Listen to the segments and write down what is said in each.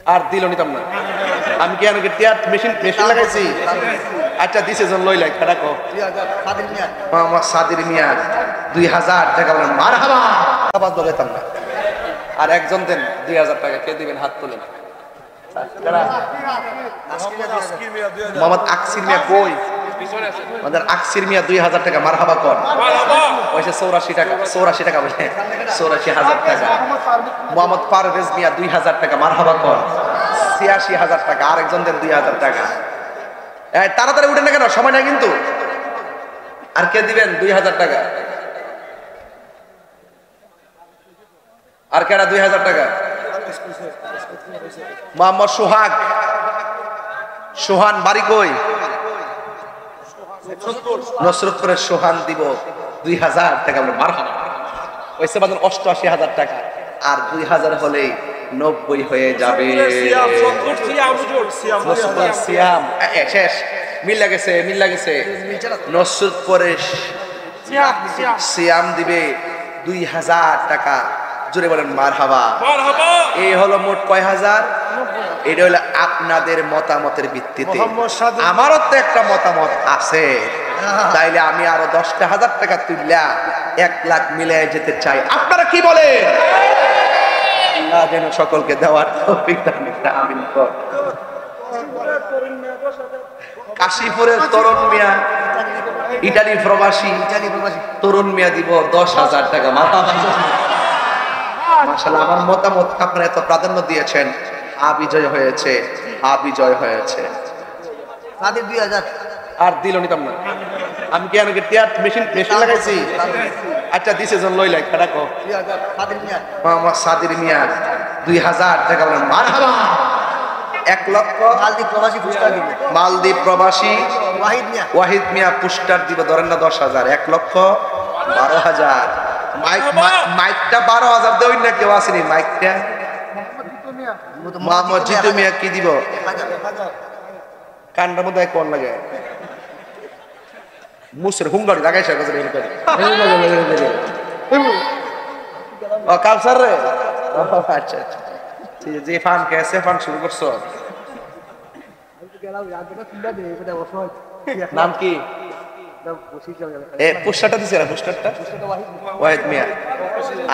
আর দিল নিতাম না। আমি কি আনকে টিয়ার মেশিন লাগাইছি? আচ্ছা দিছে জন লইলাই খাড়া কো মোহাম্মদ সাদির মিয়া 2000 টাকা বলেন মারহাবা। আওয়াজ লাগাইতাম না। আর একজন দেন 2000 টাকা। কে দিবেন? হাত তোলেন। মোহাম্মদ আকসির মিয়া কই? আমাদের আকসির মিয়া 2000 টাকা মারহাবা কর। পয়সা 84 টাকা, 84 টাকা বলে 84,000 টাকা। মোহাম্মদ পারভেজ মিয়া 2000 টাকা মারহাবা কর। 86,000 টাকা। আরেকজন দেন 2000 টাকা। তাড়াতাড়ি উঠেন না কেন, সময় নাই কিন্তু। আর কে দিবেন 2000 টাকা? আর কেডা 2000 টাকা? মোহাম্মদ সোহাগ, সোহান বাড়ি কই? নসরতপুরের সোহান দিব 2000 টাকা বলে মারহাবা। ওইসে বাজার 88,000 টাকা। আর 2000 হলেই 90 হয়ে যাবে। সিয়াম শেষ। মিল লাগেছে। নসরতপুরের সিয়াম দিবে 2000 টাকা। জোরে বলেন মারহাবা। এই হলো মোট কয় হাজার? এটা হলো আপনাদের মতামতের ভিত্তিতে। আমারও তো একটা মতামত আছে, তাইলে আমি আরো 10,000 টাকা তুললা 1 লাখ মিলিয়ে যেতে চাই। আপনারা কি বলেন? আল্লাহ যেন সকলকে দেওয়ার তৌফিক দান করেন। আমিন কর। কাশীপুরের তরুণ মিয়া, ইটালি প্রবাসী তরুণ মিয়া দিব 10,000 টাকা। মাশাআল্লাহ, আমার মতামত আপনারা এত প্রাধান্য দিয়েছেন। বিজয় হয়েছে। সাদির 2000 আর দিল নিতাম না। আমি কি আনকে টিয়ার মেশিন লাগাইছি? আচ্ছা দিছে জন লইলাই খাড়া কো মোহাম্মদ সাদির মিয়া 2000 টাকা বলেন মারহাবা। 1 লক্ষ মালদ্বীপ প্রবাসী ওয়াহিদ মিয়া পুস্টার দিব ধরেন না 10,000। 1 লক্ষ 12,000। মাইকটা 12,000 দেওই না, কেউ আসেনি মাইকটা। মোহাম্মদ জিতু মিয়া কি দিব? কান্ডার মধ্যে কোন লাগে মুসের হুঙ্গারি লাগাইছে। ও কালসার রে। আচ্ছা যে ফান কেসে ফান শুরু করছো। নাম কি? পুস্টারটা দিছে না? পুস্টারটা ওয়াহিদ মিয়া।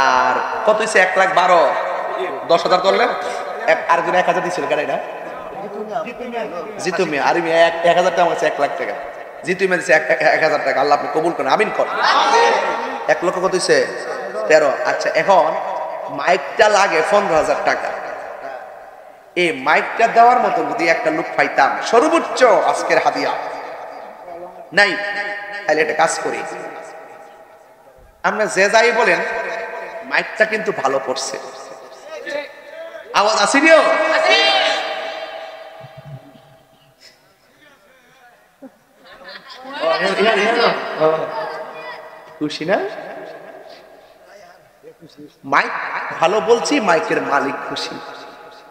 আর কত হইছে? 1,12,000। 10,000 করলে আর জন 1,000 দিছিল কেন? এটা জিতু মিয়া। আর 1,000 টাকা আছে। 1 লাখ টাকা জিতু মিয়া দিছে। 1,000 টাকা। আল্লাহ আপনি কবুল করেন। আমিন কর। 1 লক্ষ কত হইছে? 13। আচ্ছা এখন মাইকটা লাগে 15,000 টাকা। এই মাইকটা দেওয়ার মতো যদি একটা লোক পাইতাম, সর্বোচ্চ আজকের হাদিয়া নাই, তাহলে এটা কাজ করি। আমরা যে যাই বলেন, মাইকটা কিন্তু ভালো পড়ছে। আওয়াজ আসিনিও? খুশি না? মাইক ভালো বলছি, মাইকের মালিক খুশি।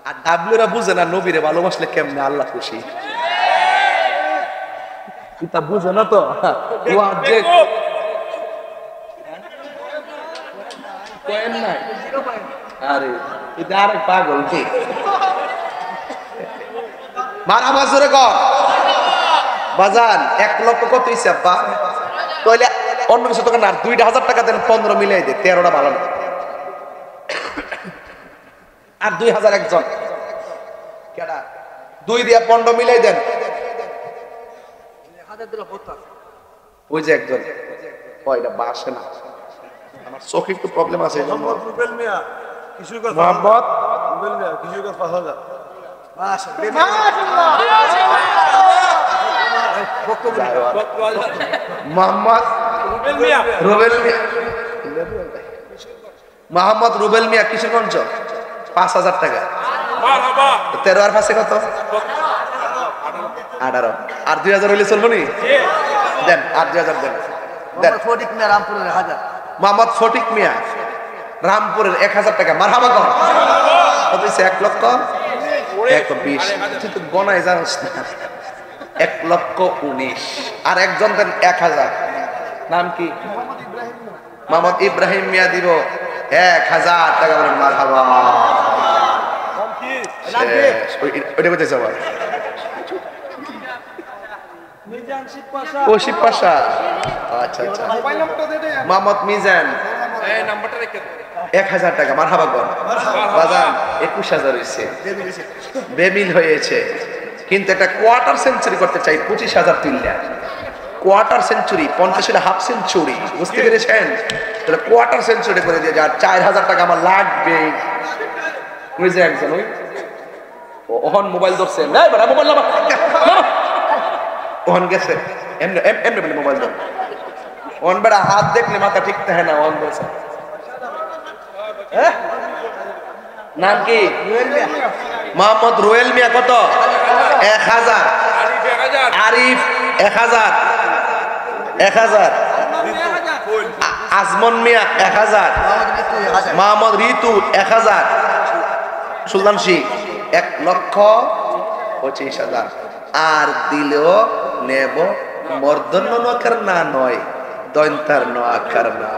আর ডাবলুরা বুঝে না নবীরে ভালোবাসলে কেমনে আল্লাহ খুশি। এটা বুঝে না তো। আরে এটা আরেক পাগল। মারহাবা জোরে কর বাজান। 1 লক্ষ কত হইছে আব্বা? তাহলে অন্য কিছু তো না। 2,000 টাকা দেন, 15 মিলাই দে। 13টা ভালো না। আর 2,000 একজন কেডা 2 দিয়া 15 মিলাই দেন। ওই যে একজন কয়টা বাসে না। আমার চোখে একটু প্রবলেম আছে। মোহাম্মদ রুবেল মিয়া কিশোরগঞ্জ। মোহাম্মদ রুবেল মিয়া কিশোরগঞ্জ 5,000। মোহাম্মদ রুবেল মিয়া কিশোরগঞ্জ 5,000 টাকা। 13 আর 5 কত? 18। আর 2,000 হইলে চলবো নি? দেন আর 2,000 দেন। মোহাম্মদ ফটিক মিয়া রামপুরের 1,000 টাকা। মারহাবা কর। কত হইছে? 1 লক্ষ 120। তুই তো গনাই জানিস না। 1,19,000। আর একজন দেন 1,000। নাম কি? মোহাম্মদ ইব্রাহিম মিয়া দিব 1,000 টাকা বলেন মারহাবা। ওইটা কোথায় যাওয়া ও শিব পাশা আচ্ছা আচ্ছা মোহাম্মদ মিজান 1000 টাকা মারহাবা গন বাজান 21000 হয়েছে বেমিল হয়েছে কিন্তু একটা কোয়ার্টার সেঞ্চুরি করতে চাই 25000 তুললা কোয়ার্টার সেঞ্চুরি 50 হলে হাফ সেঞ্চুরি বুঝতে পেরেছেন তাহলে কোয়ার্টার সেঞ্চুরি করে দিয়ে যার 4000 টাকা আমার লাগবে ওই যে একজন ওই ওহন মোবাইল ধরছেন এই বড় মোবাইল নামা ওহন গেছে এমনে এমনে বলে মোবাইল ধর ওহন বড় হাত দেখলে মাথা ঠিক থাকে না ওহন বলছে হ্যাঁ নাম কি মোহাম্মদ রোয়েল মিয়া কত 1000 আরিফ 1000 আজমন মিয়া 1000 মোহাম্মদ রিতু 1000 সুলতান শিখ 1,25,000 আর দিলেও নেব মর্দন্য নকার না নয় দৈন্তার নকার না